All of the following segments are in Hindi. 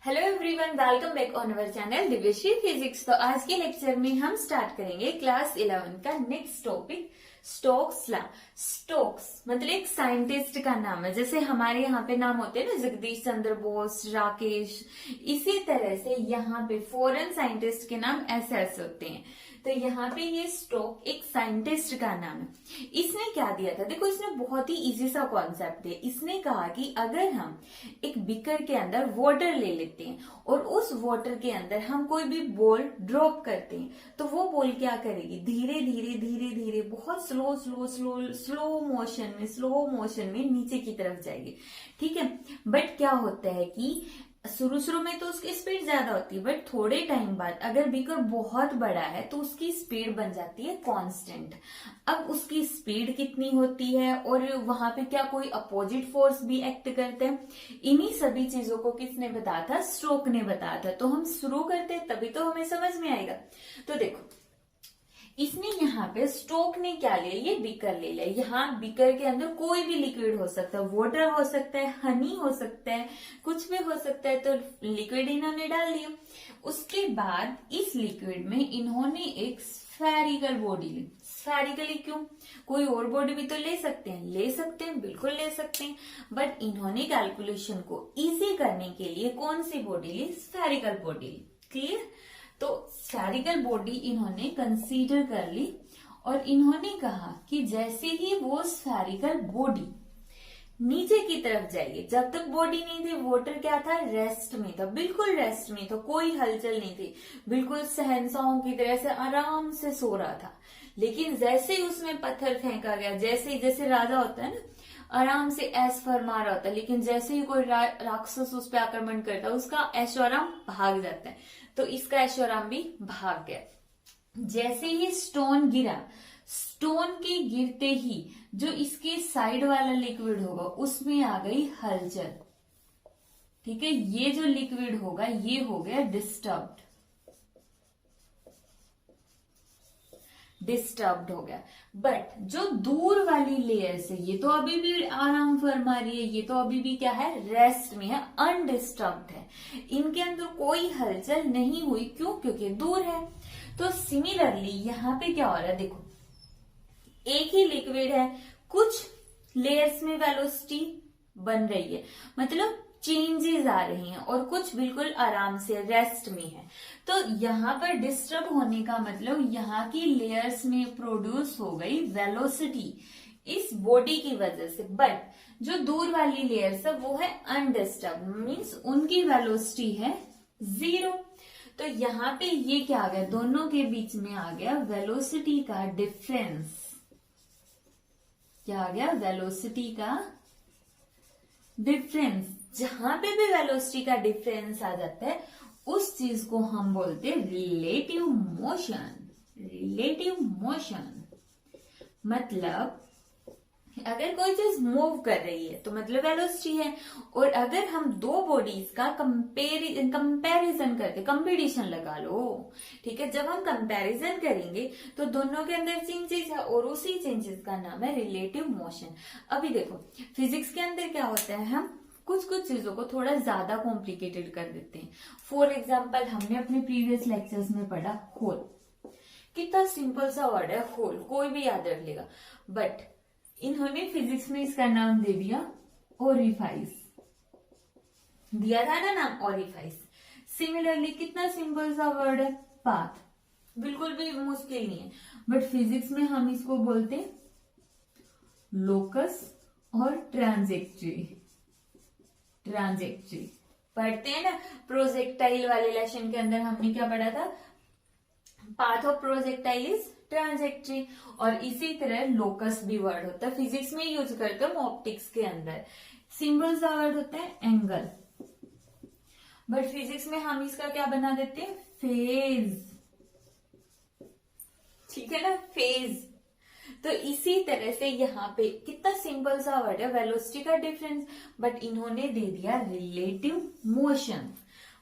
Hello everyone, welcome back on our channel Divyashree physics. तो आज के लेक्चर में हम स्टार्ट करेंगे क्लास 11 का next topic Stokes law. Stokes मतलब एक साइंटिस्ट का नाम है, जैसे हमारे यहाँ पे नाम होते हैं ना जगदीश चंद्र बोस, राकेश, इसी तरह से यहाँ पे फॉरेन साइंटिस्ट के नाम ऐसे ऐसे होते हैं। तो यहाँ पे ये स्टोक एक साइंटिस्ट का नाम है। इसने क्या दिया था, देखो इसने बहुत ही इजी सा कॉन्सेप्ट दिया। इसने कहा कि अगर हम एक बीकर के अंदर वाटर ले लेते हैं और उस वाटर के अंदर हम कोई भी बॉल ड्रॉप करते हैं तो वो बॉल क्या करेगी, धीरे धीरे धीरे धीरे बहुत slow slow slow slow motion में नीचे की तरफ जाएगी। ठीक है, बट क्या होता है कि शुरू में तो उसकी स्पीड ज्यादा होती है, बट थोड़े टाइम बाद अगर बीकर बहुत बड़ा है तो उसकी स्पीड बन जाती है कांस्टेंट। अब उसकी स्पीड कितनी होती है और वहां पे क्या कोई अपोजिट फोर्स भी एक्ट करते हैं, इन्हीं सभी चीजों को किसने बताया था, स्टोक ने बताया था। तो हम शुरू करते हैं तभी तो हमें समझ में आएगा। तो देखो इसने यहाँ पे स्टोक ने क्या ले लिया, बीकर ले लिया। यहाँ बीकर के अंदर कोई भी लिक्विड हो सकता है, वाटर हो सकता है, हनी हो सकता है, कुछ भी हो सकता है। तो लिक्विड इन्होंने डाल दिया। उसके बाद इस लिक्विड में इन्होंने एक स्फेरिकल बॉडी ली। स्फेरिकली क्यों, कोई और बॉडी भी तो ले सकते हैं, बिल्कुल ले सकते हैं, बट इन्होंने कैलकुलेशन को इजी करने के लिए कौन सी बॉडी ली, स्फेरिकल बॉडी ली। क्लियर। तो स्फेरिकल बॉडी इन्होंने कंसीडर कर ली और इन्होंने कहा कि जैसे ही वो स्फेरिकल बॉडी नीचे की तरफ जाएगी, जब तक बॉडी नहीं थी वाटर क्या था, रेस्ट में था, बिल्कुल रेस्ट में था, कोई हलचल नहीं थी, बिल्कुल शहंशाहों की तरह से आराम से सो रहा था। लेकिन जैसे ही उसमें पत्थर फेंका गया, जैसे राजा होता है ना, आराम से ऐश फरमा रहा होता है, लेकिन जैसे ही कोई राक्षस उस पर आक्रमण करता है उसका ऐशो आराम भाग जाता है। तो इसका ऐशो आराम भी भाग गया। जैसे ही स्टोन गिरा, स्टोन के गिरते ही जो इसके साइड वाला लिक्विड होगा उसमें आ गई हलचल। ठीक है, ये जो लिक्विड होगा ये हो गया डिस्टर्ब्ड हो गया। बट जो दूर वाली लेयर से, ये तो अभी भी आराम फरमा रही है, ये तो अभी भी क्या है, रेस्ट में है, अनडिस्टर्ब्ड है, इनके अंदर कोई हलचल नहीं हुई। क्यों, क्योंकि दूर है। तो सिमिलरली यहाँ पे क्या हो रहा है, देखो एक ही लिक्विड है, कुछ लेयर्स में वेलोसिटी बन रही है, मतलब चेंजेस आ रही हैं, और कुछ बिल्कुल आराम से रेस्ट में है। तो यहाँ पर डिस्टर्ब होने का मतलब यहाँ की लेयर्स में प्रोड्यूस हो गई वेलोसिटी इस बॉडी की वजह से, बट जो दूर वाली लेयर्स है वो है अनडिस्टर्ब, मीन्स उनकी वेलोसिटी है 0। तो यहाँ पे ये क्या आ गया, दोनों के बीच में आ गया वेलोसिटी का डिफरेंस। क्या आ गया, वेलोसिटी का डिफरेंस। जहां पे भी वेलोसिटी का डिफरेंस आ जाता है उस चीज को हम बोलते हैं रिलेटिव मोशन। मतलब अगर कोई चीज मूव कर रही है तो मतलब वेलोसिटी है, और अगर हम दो बॉडीज का कंपैरिजन करते, कंपटीशन लगा लो, ठीक है, जब हम कंपैरिजन करेंगे तो दोनों के अंदर चेंजेस है और उसी चेंजेस का नाम है रिलेटिव मोशन। अभी देखो फिजिक्स के अंदर क्या होता है, हम कुछ चीजों को थोड़ा ज्यादा कॉम्प्लिकेटेड कर देते हैं। फॉर एग्जाम्पल हमने अपने प्रीवियस लेक्चर्स में पढ़ा होल, कितना सिंपल सा वर्ड है होल, कोई भी याद रख लेगा, बट इन्होंने फिजिक्स में इसका नाम दे दिया ओरिफाइस, दिया था ना नाम ओरिफाइस। सिमिलरली कितना सिंपल सा वर्ड है पाथ, बिल्कुल भी मुश्किल नहीं है, बट फिजिक्स में हम इसको बोलते हैं लोकस और ट्रांजेक्ट्री पढ़ते हैं ना, प्रोजेक्टाइल वाले लेसन के अंदर हमने क्या पढ़ा था, पाथ ऑफ प्रोजेक्टाइल इज ट्रांजेक्ट्री, और इसी तरह लोकस भी वर्ड होता है, फिजिक्स में यूज करते हैं ऑप्टिक्स के अंदर। सिंबल सा वर्ड होता है एंगल, बट फिजिक्स में हम इसका क्या बना देते हैं, फेज। ठीक है ना, फेज। तो इसी तरह से यहाँ पे कितना सिंपल सा वर्ड है वेलोसिटी का डिफरेंस, बट इन्होंने दे दिया रिलेटिव मोशन।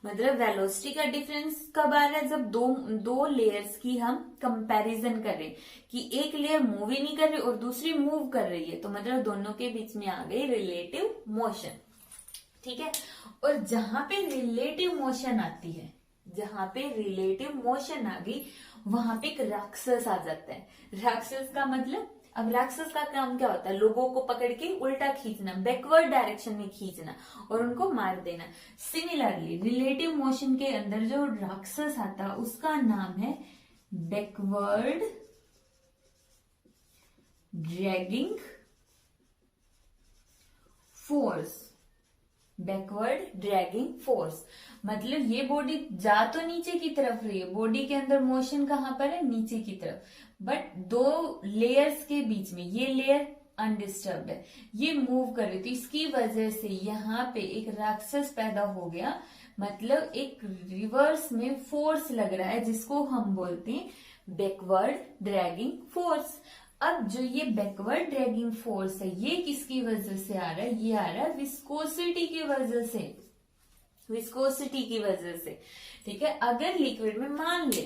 मतलब वेलोसिटी का डिफरेंस कब आ रहा है, जब दो लेयर्स की हम कंपैरिजन कर रहे हैं कि एक लेयर मूव ही नहीं कर रही और दूसरी मूव कर रही है, तो मतलब दोनों के बीच में आ गई रिलेटिव मोशन। ठीक है, और जहां पे रिलेटिव मोशन आती है, जहां पे रिलेटिव मोशन आ गई वहां पे एक राक्षस आ जाता है। राक्षस का मतलब, अब राक्षस का काम क्या होता है, लोगों को पकड़ के उल्टा खींचना, बैकवर्ड डायरेक्शन में खींचना और उनको मार देना। सिमिलरली रिलेटिव मोशन के अंदर जो राक्षस आता है उसका नाम है backward dragging force. Backward dragging force मतलब ये बॉडी जा तो नीचे की तरफ रही है, बॉडी के अंदर मोशन कहां पर है, नीचे की तरफ, बट दो लेयर्स के बीच में ये लेयर अनडिस्टर्ब्ड है, ये मूव कर रही थी, इसकी वजह से यहाँ पे एक राक्षस पैदा हो गया। मतलब एक रिवर्स में फोर्स लग रहा है जिसको हम बोलते हैं बैकवर्ड ड्रैगिंग फोर्स। अब जो ये बैकवर्ड ड्रैगिंग फोर्स है ये किसकी वजह से आ रहा है, ये आ रहा है विस्कोसिटी की वजह से, विस्कोसिटी की वजह से। ठीक है, अगर लिक्विड में मान ले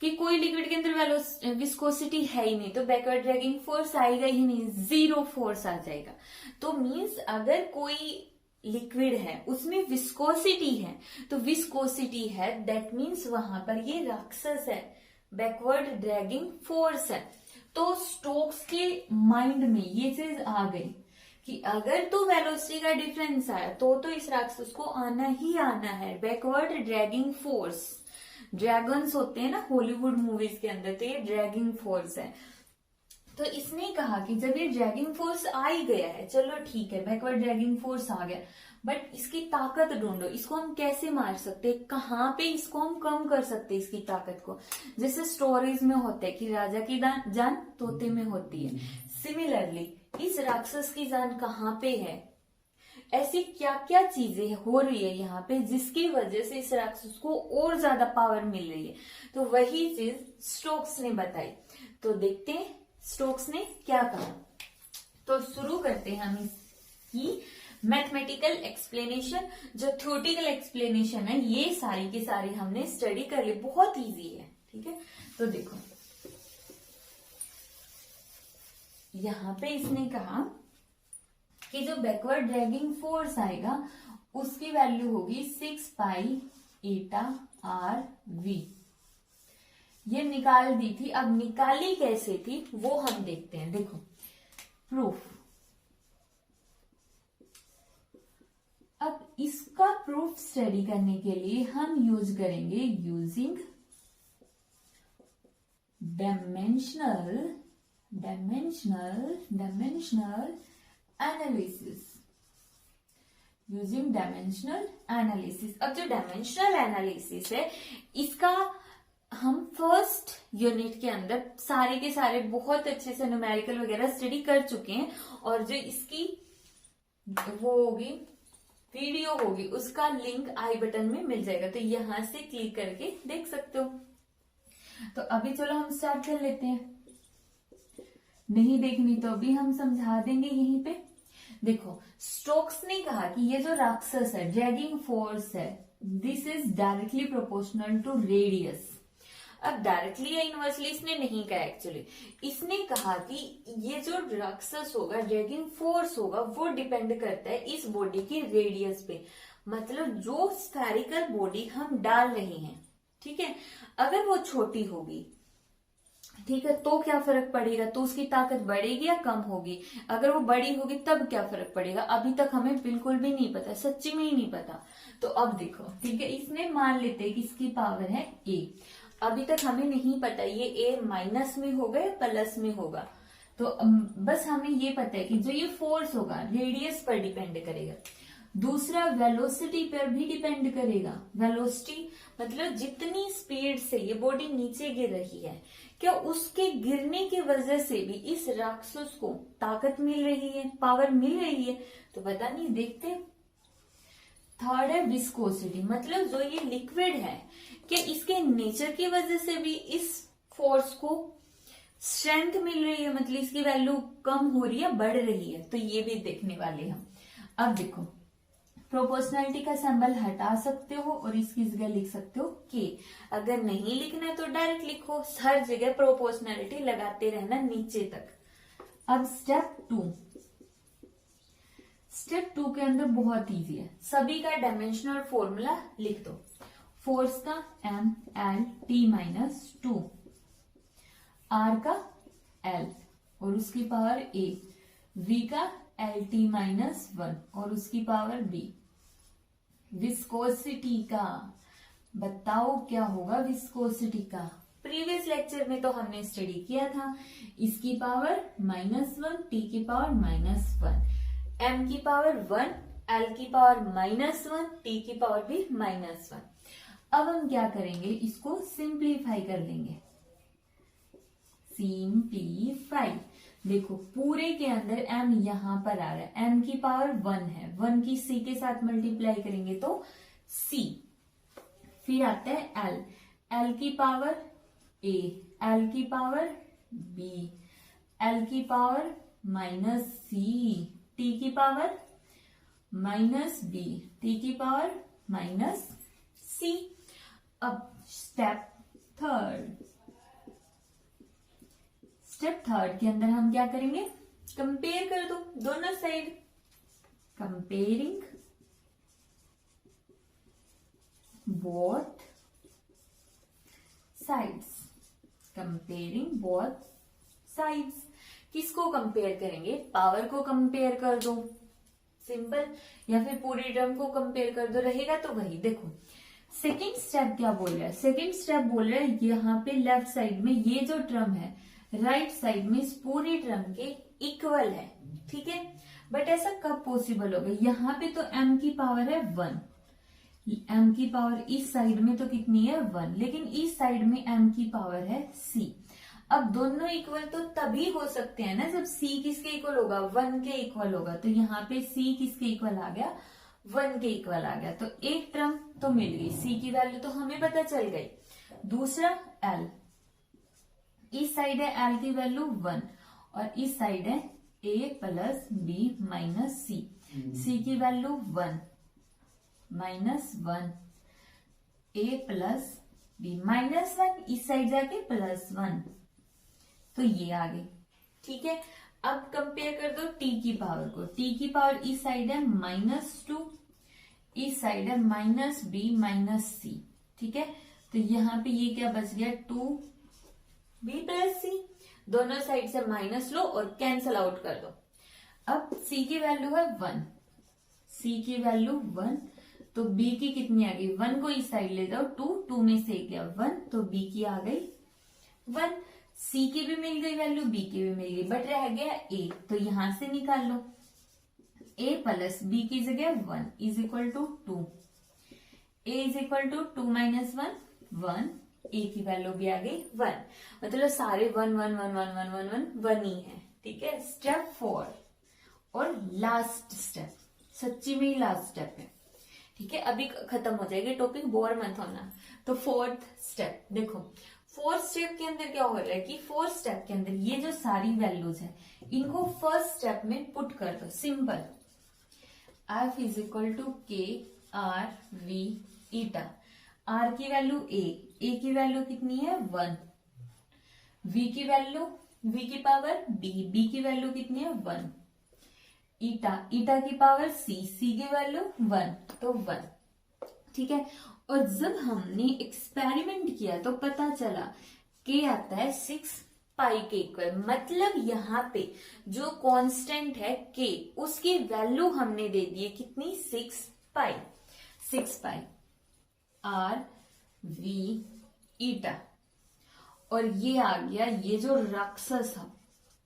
कि कोई लिक्विड के अंदर विस्कोसिटी है ही नहीं तो बैकवर्ड ड्रैगिंग फोर्स आएगा ही नहीं, जीरो फोर्स आ जाएगा। तो मीन्स अगर कोई लिक्विड है उसमें विस्कोसिटी है, तो विस्कोसिटी है दैट मीन्स वहां पर ये राक्षस है, बैकवर्ड ड्रैगिंग फोर्स है। तो स्टोक्स के माइंड में ये चीज आ गई कि अगर तो वेलोसिटी का डिफरेंस आया तो इस राक्षस को आना ही आना है, बैकवर्ड ड्रैगिंग फोर्स। ड्रैगन्स होते हैं ना हॉलीवुड मूवीज के अंदर, तो ये ड्रैगिंग फोर्स है। तो इसने कहा कि जब ये ड्रैगिंग फोर्स आ ही गया है, चलो ठीक है बैकवर्ड ड्रैगिंग फोर्स आ गया, बट इसकी ताकत ढूंढो, इसको हम कैसे मार सकते, कहाँ पे इसको हम कम कर सकते इसकी ताकत को। जैसे स्टोरीज में होता है कि राजा की जान तोते में होती है, सिमिलरली इस राक्षस की जान कहाँ पे है, ऐसी क्या क्या चीजें हो रही है यहाँ पे जिसकी वजह से इस राक्षस को और ज्यादा पावर मिल रही है। तो वही चीज स्टोक्स ने बताई। तो देखते हैं स्टोक्स ने क्या कहा। तो शुरू करते हैं हम इसकी मैथमेटिकल एक्सप्लेनेशन। जो थ्योरेटिकल एक्सप्लेनेशन है ये सारी की सारी हमने स्टडी कर ली, बहुत इजी है। ठीक है, तो देखो यहां पे इसने कहा कि जो बैकवर्ड ड्रैगिंग फोर्स आएगा उसकी वैल्यू होगी 6 पाई एटा आर वी। ये निकाल दी थी, अब निकाली कैसे थी वो हम देखते हैं। देखो प्रूफ, अब इसका प्रूफ स्टडी करने के लिए हम यूज करेंगे using dimensional analysis, using dimensional analysis. अब जो डायमेंशनल एनालिसिस है इसका हम फर्स्ट यूनिट के अंदर सारे के सारे बहुत अच्छे से न्यूमेरिकल वगैरह स्टडी कर चुके हैं, और जो इसकी वो होगी वीडियो होगी उसका लिंक आई बटन में मिल जाएगा, तो यहां से क्लिक करके देख सकते हो। तो अभी चलो हम स्टार्ट कर लेते हैं, नहीं देखनी तो अभी हम समझा देंगे यहीं पे। देखो स्टोक्स ने कहा कि ये जो राक्षस है ड्रैगिंग फोर्स है, this is directly proportional to radius. अब डायरेक्टली या इनवर्सली इसने नहीं कहा, एक्चुअली इसने कहा कि ये जो राक्षस होगा ड्रैगिंग फोर्स होगा वो डिपेंड करता है इस बॉडी की रेडियस पे। मतलब जो स्फेरिकल बॉडी हम डाल रहे हैं, ठीक है, अगर वो छोटी होगी, ठीक है, तो क्या फर्क पड़ेगा, तो उसकी ताकत बढ़ेगी या कम होगी। अगर वो बड़ी होगी तब क्या फर्क पड़ेगा, अभी तक हमें बिल्कुल भी नहीं पता, सच्ची में ही नहीं पता। तो अब देखो, ठीक है, इसमें मान लेते हैं कि इसकी पावर है ए, अभी तक हमें नहीं पता ये ए माइनस में होगा या प्लस में होगा। तो बस हमें ये पता है कि जो ये फोर्स होगा रेडियस पर डिपेंड करेगा। दूसरा वेलोसिटी पर भी डिपेंड करेगा। वेलोसिटी मतलब जितनी स्पीड से ये बॉडी नीचे गिर रही है, क्या उसके गिरने की वजह से भी इस राक्षस को ताकत मिल रही है, पावर मिल रही है, तो पता नहीं, देखते। थर्ड है विस्कोसिटी, मतलब जो ये लिक्विड है क्या इसके नेचर की वजह से भी इस फोर्स को स्ट्रेंथ मिल रही है, मतलब इसकी वैल्यू कम हो रही है बढ़ रही है, तो ये भी देखने वाले हम। अब देखो प्रोपोर्शनैलिटी का सिंबल हटा सकते हो और इसकी जगह लिख सकते हो के। अगर नहीं लिखना है तो डायरेक्ट लिखो, हर जगह प्रोपोर्शनैलिटी लगाते रहना नीचे तक। अब स्टेप 2, स्टेप 2 के अंदर बहुत इजी है, सभी का डायमेंशनल फॉर्मूला लिख दो। फोर्स का m_l_t-2, r का l और उसकी पावर a, v का l_t-1 और उसकी पावर b। विस्कोसिटी का बताओ क्या होगा विस्कोसिटी का, प्रीवियस लेक्चर में तो हमने स्टडी किया था, इसकी पावर -1, t की पावर -1, m की पावर 1, l की पावर -1, t की पावर भी -1। अब हम क्या करेंगे, इसको सिंप्लीफाई कर लेंगे। सिंप्लीफाई, देखो पूरे के अंदर m यहां पर आ रहा है, m की पावर 1 है, 1 की c के साथ मल्टीप्लाई करेंगे तो c, फिर आता है l, l की पावर a, l की पावर b, l की पावर -c, t की पावर -b, t की पावर -c। अब स्टेप थर्ड के अंदर हम क्या करेंगे, कंपेयर कर दो दोनों side, comparing both sides, comparing both sides. किसको कंपेयर करेंगे, पावर को कंपेयर कर दो सिंपल, या फिर पूरी टर्म को कंपेयर कर दो, रहेगा तो वही। देखो सेकेंड स्टेप क्या बोल रहा है, सेकेंड स्टेप बोल रहा है यहाँ पे लेफ्ट साइड में ये जो टर्म है राइट साइड में इस पूरी टर्म के इक्वल है, ठीक है। बट ऐसा कब पॉसिबल होगा, यहाँ पे तो m की पावर है 1, m की पावर इस साइड में तो कितनी है 1, लेकिन इस साइड में m की पावर है c। अब दोनों इक्वल तो तभी हो सकते हैं ना जब c किसके इक्वल होगा, 1 के इक्वल होगा। तो यहाँ पे c किसके इक्वल आ गया, 1 के इक्वल आ गया। तो एक टर्म तो मिल गई, c की वैल्यू तो हमें पता चल गई। दूसरा l, इस साइड है l की वैल्यू 1 और इस साइड है a plus b minus c, c की वैल्यू 1 -1, a प्लस b -1, इस साइड जाके +1, तो ये आ गई, ठीक है। अब कंपेयर कर दो t की पावर को, t की पावर इस साइड है -2, इस साइड है -b -c, ठीक है। तो यहाँ पे ये क्या बच गया, 2b + c, दोनों साइड से माइनस लो और कैंसल आउट कर दो। अब c की वैल्यू है 1, c की वैल्यू 1, तो b की कितनी आ गई, 1 को इस साइड ले जाओ, 2 में से गया 1, तो b की आ गई 1, c की भी मिल गई वैल्यू, b की भी मिल गई, बट रह गया a, तो यहां से निकाल लो, a प्लस b की जगह 1 is equal to 2, a is equal to 2 - 1 1, a की वैल्यू भी आ गई 1, मतलब सारे 1 1 1 1 1 1 1 1 ही है, ठीक है। स्टेप 4 और लास्ट स्टेप, सच्ची में ही लास्ट स्टेप है, ठीक है। अभी खत्म हो जाएगी टॉपिक, बोर मत होना। तो फोर्थ स्टेप देखो, फोर्थ स्टेप के अंदर क्या हो रहा है कि फोर्थ स्टेप के अंदर ये जो सारी वैल्यूज है इनको फर्स्ट स्टेप में पुट कर दो, simple. F is equal to k r v eta, R की वैल्यू A की वैल्यू कितनी है 1, V की वैल्यू V की पावर B की वैल्यू कितनी है 1, ईटा की पावर C की वैल्यू 1, तो 1, ठीक है। और जब हमने एक्सपेरिमेंट किया तो पता चला K आता है 6 पाई के इक्वल, मतलब यहाँ पे जो कांस्टेंट है K उसकी वैल्यू हमने दे दी है कितनी, 6 पाई, 6 पाई R V ईटा। और ये आ गया ये जो राक्षस है,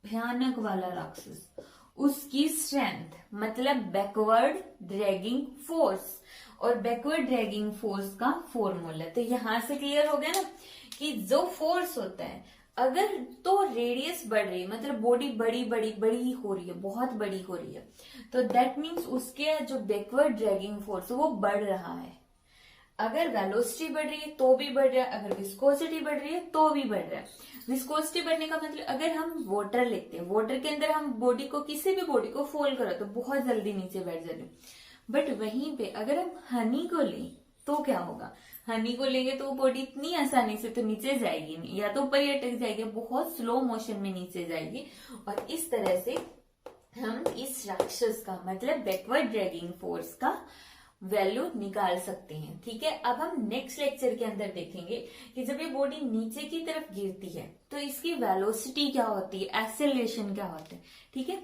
भयानक वाला राक्षस, उसकी स्ट्रेंथ मतलब बैकवर्ड ड्रैगिंग फोर्स, और बैकवर्ड ड्रैगिंग फोर्स का फॉर्मूला। तो यहां से क्लियर हो गया ना कि जो फोर्स होता है अगर तो रेडियस बढ़ रही है, मतलब बॉडी बड़ी बड़ी बड़ी हो रही है, बहुत बड़ी हो रही है, तो दैट मीन्स उसके जो बैकवर्ड ड्रैगिंग फोर्स है वो बढ़ रहा है। अगर वेलोसिटी बढ़ रही है तो भी बढ़ रहा है, अगर विस्कोसिटी बढ़ रही है तो भी बढ़ रहा है। विस्कोसिटी बढ़ने का मतलब अगर हम वाटर लेते हैं, वाटर के अंदर हम बॉडी को, किसी भी बॉडी को फोल्ड करो तो बहुत जल्दी नीचे बैठ जाते हैं, बट वहीं पे अगर हम हनी को लें तो क्या होगा, हनी को लेंगे तो वो बॉडी इतनी आसानी से तो नीचे जाएगी नहीं, या तो ऊपर ही अटक जाएगी, बहुत स्लो मोशन में नीचे जाएगी। और इस तरह से हम इस राक्षस का मतलब बैकवर्ड ड्रैगिंग फोर्स का वैल्यू निकाल सकते हैं। ठीक है, अब हम नेक्स्ट लेक्चर के अंदर देखेंगे कि जब ये बॉडी नीचे की तरफ गिरती है तो इसकी वेलोसिटी क्या होती है, एक्सेलरेशन क्या होता है। ठीक है,